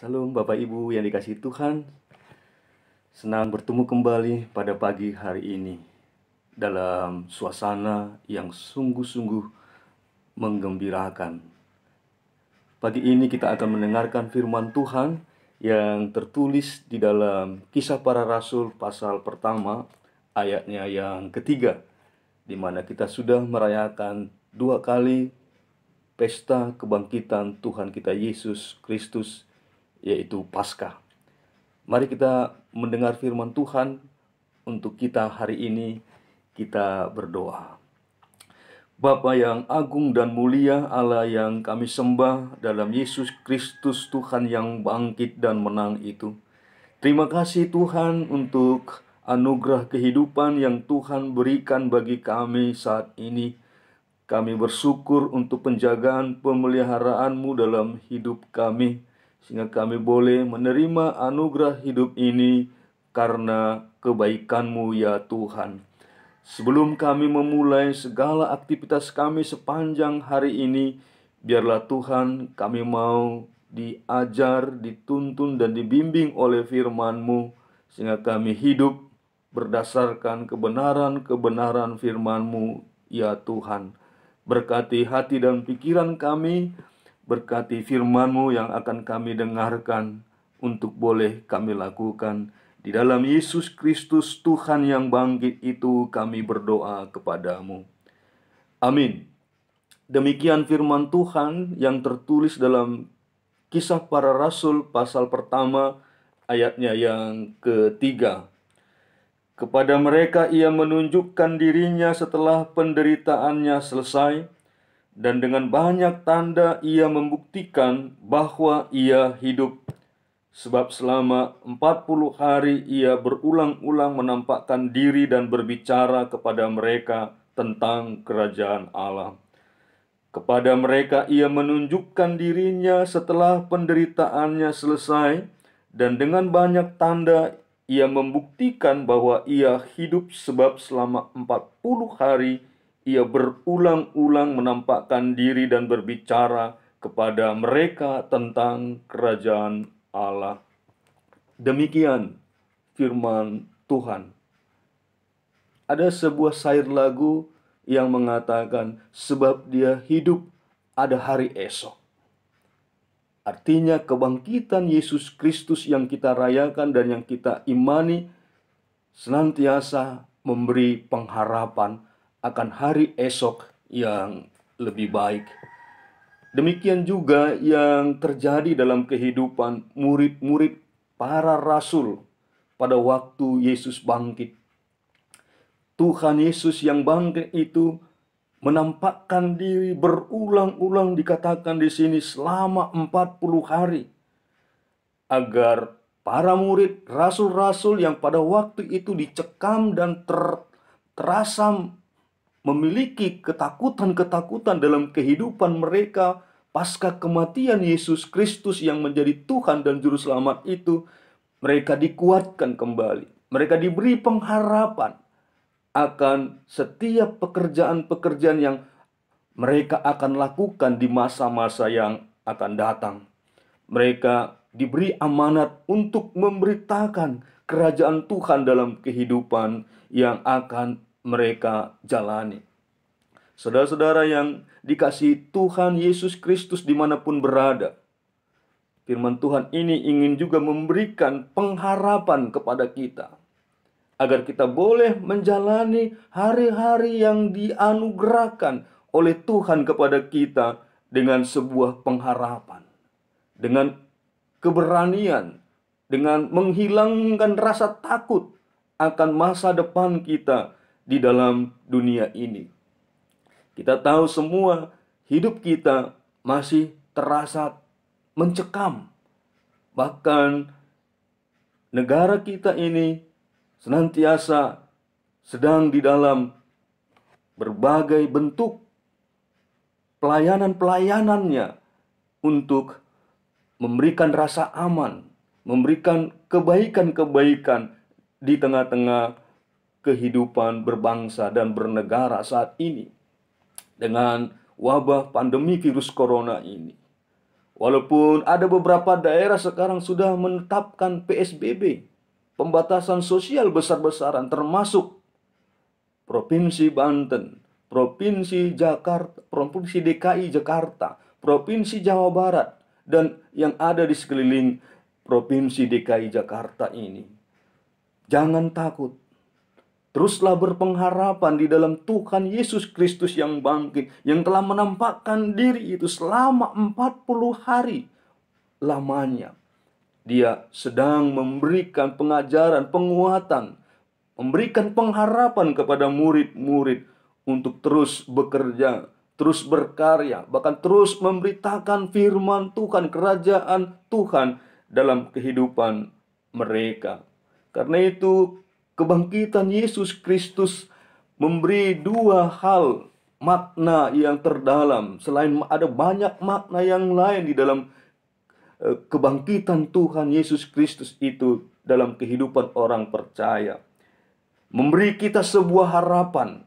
Salam Bapak Ibu yang dikasihi Tuhan. Senang bertemu kembali pada pagi hari ini dalam suasana yang sungguh-sungguh menggembirakan. Pagi ini kita akan mendengarkan firman Tuhan yang tertulis di dalam Kisah Para Rasul pasal pertama ayatnya yang ketiga, di mana kita sudah merayakan 2 kali pesta kebangkitan Tuhan kita Yesus Kristus, yaitu Paskah. Mari kita mendengar firman Tuhan. Untuk kita hari ini, kita berdoa. Bapa yang agung dan mulia, Allah yang kami sembah dalam Yesus Kristus Tuhan yang bangkit dan menang itu. Terima kasih Tuhan untuk anugerah kehidupan yang Tuhan berikan bagi kami saat ini. Kami bersyukur untuk penjagaan pemeliharaanmu dalam hidup kami, sehingga kami boleh menerima anugerah hidup ini karena kebaikan-Mu ya Tuhan. Sebelum kami memulai segala aktivitas kami sepanjang hari ini, biarlah Tuhan kami mau diajar, dituntun, dan dibimbing oleh firman-Mu, sehingga kami hidup berdasarkan kebenaran-kebenaran firman-Mu ya Tuhan. Berkati hati dan pikiran kami, berkati firman-Mu yang akan kami dengarkan untuk boleh kami lakukan. Di dalam Yesus Kristus Tuhan yang bangkit itu kami berdoa kepadamu. Amin. Demikian firman Tuhan yang tertulis dalam Kisah Para Rasul pasal pertama ayatnya yang ketiga. Kepada mereka ia menunjukkan dirinya setelah penderitaannya selesai, dan dengan banyak tanda ia membuktikan bahwa ia hidup. Sebab selama 40 hari ia berulang-ulang menampakkan diri dan berbicara kepada mereka tentang kerajaan Allah. Kepada mereka ia menunjukkan dirinya setelah penderitaannya selesai, dan dengan banyak tanda ia membuktikan bahwa ia hidup, sebab selama 40 hari ia berulang-ulang menampakkan diri dan berbicara kepada mereka tentang kerajaan Allah. Demikian firman Tuhan. Ada sebuah syair lagu yang mengatakan, sebab dia hidup ada hari esok. Artinya kebangkitan Yesus Kristus yang kita rayakan dan yang kita imani senantiasa memberi pengharapan akan hari esok yang lebih baik. Demikian juga yang terjadi dalam kehidupan murid-murid para rasul pada waktu Yesus bangkit. Tuhan Yesus yang bangkit itu menampakkan diri berulang-ulang, dikatakan di sini selama 40 hari, agar para murid rasul-rasul yang pada waktu itu dicekam dan terasa memiliki ketakutan-ketakutan dalam kehidupan mereka pasca kematian Yesus Kristus yang menjadi Tuhan dan Juru Selamat itu, mereka dikuatkan kembali. Mereka diberi pengharapan akan setiap pekerjaan-pekerjaan yang mereka akan lakukan di masa-masa yang akan datang. Mereka diberi amanat untuk memberitakan kerajaan Tuhan dalam kehidupan yang akan mereka jalani. Saudara-saudara yang dikasihi Tuhan Yesus Kristus dimanapun berada, firman Tuhan ini ingin juga memberikan pengharapan kepada kita, agar kita boleh menjalani hari-hari yang dianugerahkan oleh Tuhan kepada kita dengan sebuah pengharapan, dengan keberanian, dengan menghilangkan rasa takut akan masa depan kita di dalam dunia ini. Kita tahu semua hidup kita masih terasa mencekam. Bahkan negara kita ini senantiasa sedang di dalam berbagai bentuk pelayanan-pelayanannya untuk memberikan rasa aman, memberikan kebaikan-kebaikan di tengah-tengah kehidupan berbangsa dan bernegara saat ini dengan wabah pandemi virus corona ini. Walaupun ada beberapa daerah sekarang sudah menetapkan PSBB, pembatasan sosial besar-besaran, termasuk Provinsi Banten, Provinsi Jakarta, Provinsi DKI Jakarta, Provinsi Jawa Barat, dan yang ada di sekeliling Provinsi DKI Jakarta ini. Jangan takut. Teruslah berpengharapan di dalam Tuhan Yesus Kristus yang bangkit, yang telah menampakkan diri itu selama 40 hari lamanya. Dia sedang memberikan pengajaran, penguatan, memberikan pengharapan kepada murid-murid untuk terus bekerja, terus berkarya, bahkan terus memberitakan firman Tuhan, kerajaan Tuhan dalam kehidupan mereka. Karena itu, kebangkitan Yesus Kristus memberi dua hal makna yang terdalam. Selain ada banyak makna yang lain di dalam kebangkitan Tuhan Yesus Kristus itu dalam kehidupan orang percaya. Memberi kita sebuah harapan.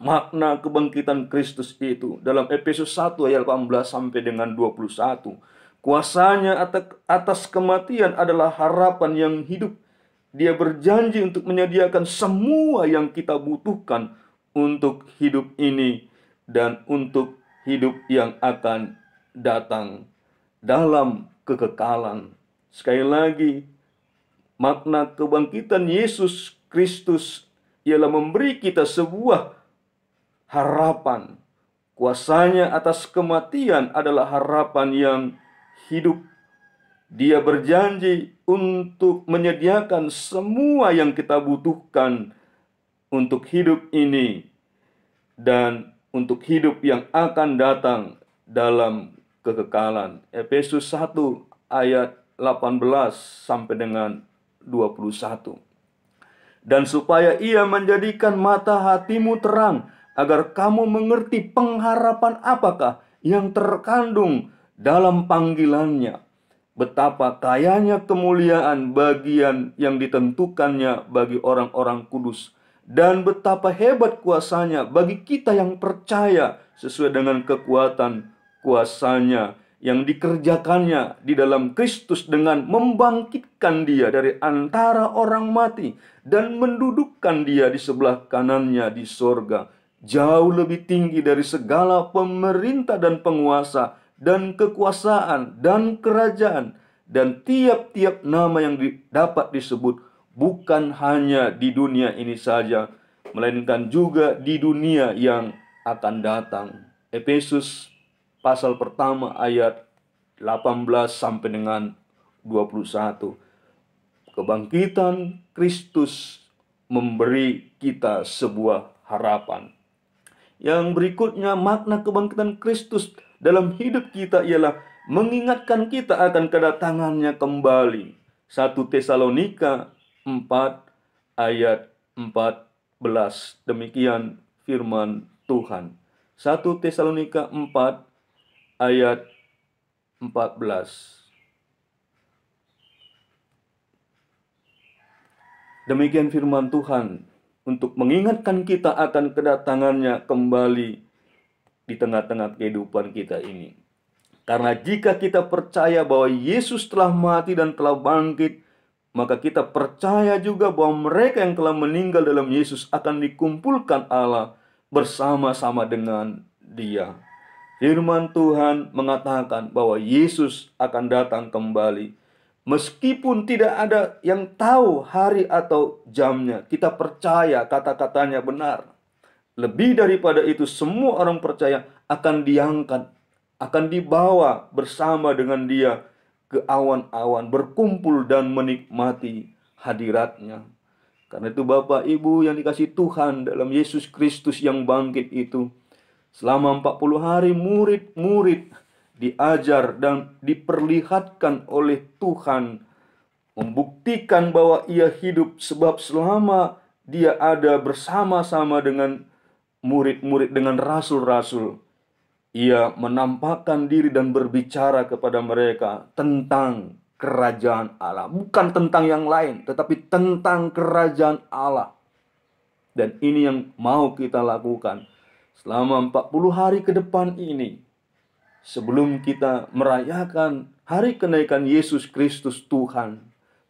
Makna kebangkitan Kristus itu dalam Efesus 1 ayat 18 sampai dengan 21. Kuasanya atas kematian adalah harapan yang hidup. Dia berjanji untuk menyediakan semua yang kita butuhkan untuk hidup ini dan untuk hidup yang akan datang dalam kekekalan. Sekali lagi, makna kebangkitan Yesus Kristus ialah memberi kita sebuah harapan. Kuasanya atas kematian adalah harapan yang hidup. Dia berjanji untuk menyediakan semua yang kita butuhkan untuk hidup ini dan untuk hidup yang akan datang dalam kekekalan. Efesus 1 ayat 18 sampai dengan 21. Dan supaya ia menjadikan mata hatimu terang, agar kamu mengerti pengharapan apakah yang terkandung dalam panggilannya, betapa kayanya kemuliaan bagian yang ditentukannya bagi orang-orang kudus, dan betapa hebat kuasanya bagi kita yang percaya sesuai dengan kekuatan kuasanya yang dikerjakannya di dalam Kristus dengan membangkitkan dia dari antara orang mati dan mendudukkan dia di sebelah kanannya di sorga, jauh lebih tinggi dari segala pemerintah dan penguasa dan kekuasaan dan kerajaan dan tiap-tiap nama yang dapat disebut, bukan hanya di dunia ini saja, melainkan juga di dunia yang akan datang. Efesus pasal pertama ayat 18 sampai dengan 21. Kebangkitan Kristus memberi kita sebuah harapan. Yang berikutnya, makna kebangkitan Kristus dalam hidup kita ialah mengingatkan kita akan kedatangannya kembali. 1 Tesalonika 4 ayat 14. Demikian firman Tuhan. 1 Tesalonika 4 ayat 14. Demikian firman Tuhan untuk mengingatkan kita akan kedatangannya kembali di tengah-tengah kehidupan kita ini. Karena jika kita percaya bahwa Yesus telah mati dan telah bangkit, maka kita percaya juga bahwa mereka yang telah meninggal dalam Yesus akan dikumpulkan Allah bersama-sama dengan Dia. Firman Tuhan mengatakan bahwa Yesus akan datang kembali. Meskipun tidak ada yang tahu hari atau jamnya, kita percaya kata-katanya benar. Lebih daripada itu, semua orang percaya akan diangkat, akan dibawa bersama dengan Dia ke awan-awan, berkumpul dan menikmati hadiratnya. Karena itu Bapak Ibu yang dikasihi Tuhan dalam Yesus Kristus yang bangkit itu, selama 40 hari murid-murid diajar dan diperlihatkan oleh Tuhan, membuktikan bahwa ia hidup, sebab selama dia ada bersama-sama dengan murid-murid, dengan rasul-rasul, ia menampakkan diri dan berbicara kepada mereka tentang kerajaan Allah. Bukan tentang yang lain, tetapi tentang kerajaan Allah. Dan ini yang mau kita lakukan selama 40 hari ke depan ini. sebelum kita merayakan hari kenaikan Yesus Kristus Tuhan,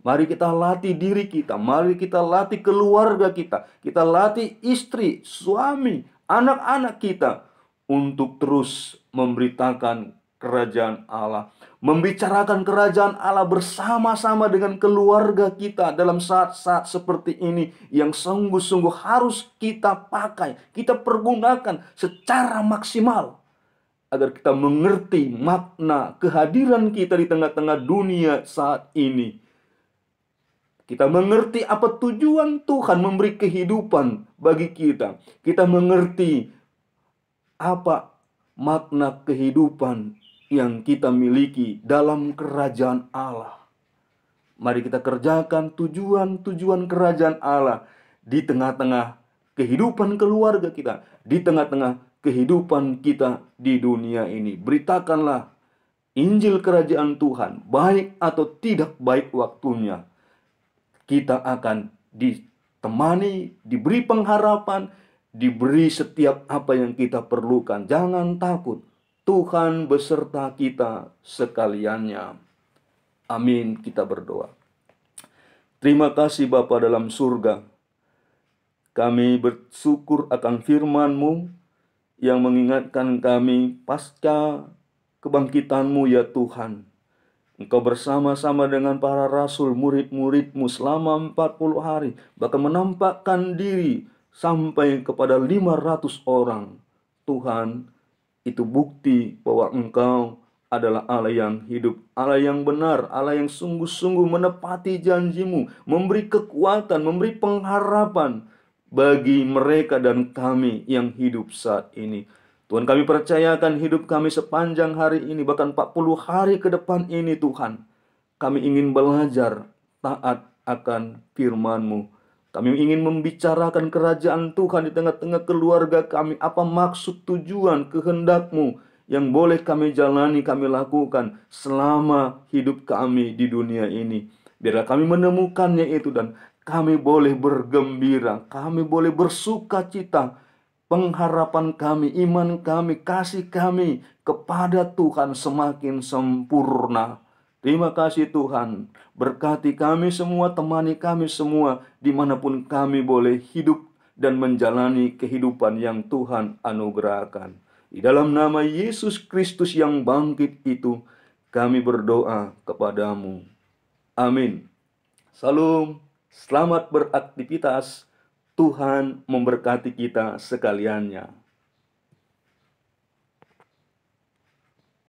mari kita latih diri kita, mari kita latih keluarga kita latih istri, suami, anak-anak kita untuk terus memberitakan kerajaan Allah, membicarakan kerajaan Allah bersama-sama dengan keluarga kita dalam saat-saat seperti ini yang sungguh-sungguh harus kita pakai, kita pergunakan secara maksimal agar kita mengerti makna kehadiran kita di tengah-tengah dunia saat ini. Kita mengerti apa tujuan Tuhan memberi kehidupan bagi kita. Kita mengerti apa makna kehidupan yang kita miliki dalam kerajaan Allah. Mari kita kerjakan tujuan-tujuan kerajaan Allah di tengah-tengah kehidupan keluarga kita, di tengah-tengah kehidupan kita di dunia ini. Beritakanlah Injil kerajaan Tuhan, baik atau tidak baik waktunya. Kita akan ditemani, diberi pengharapan, diberi setiap apa yang kita perlukan. Jangan takut, Tuhan beserta kita sekaliannya. Amin, kita berdoa. Terima kasih Bapa dalam surga. Kami bersyukur akan firman-Mu yang mengingatkan kami pasca kebangkitan-Mu ya Tuhan. Engkau bersama-sama dengan para rasul, murid-murid-Mu selama 40 hari, bahkan menampakkan diri sampai kepada 500 orang. Tuhan, itu bukti bahwa Engkau adalah Allah yang hidup, Allah yang benar, Allah yang sungguh-sungguh menepati janji-Mu, memberi kekuatan, memberi pengharapan bagi mereka dan kami yang hidup saat ini. Tuhan, kami percayakan hidup kami sepanjang hari ini, bahkan 40 hari ke depan ini Tuhan. Kami ingin belajar taat akan firman-Mu. Kami ingin membicarakan kerajaan Tuhan di tengah-tengah keluarga kami. Apa maksud, tujuan, kehendak-Mu yang boleh kami jalani, kami lakukan selama hidup kami di dunia ini. Biarlah kami menemukannya itu dan kami boleh bergembira, kami boleh bersuka cita. Pengharapan kami, iman kami, kasih kami kepada Tuhan semakin sempurna. Terima kasih Tuhan. Berkati kami semua, temani kami semua, dimanapun kami boleh hidup dan menjalani kehidupan yang Tuhan anugerahkan. Di dalam nama Yesus Kristus yang bangkit itu, kami berdoa kepadamu. Amin. Salam. Selamat beraktivitas. Tuhan memberkati kita sekaliannya.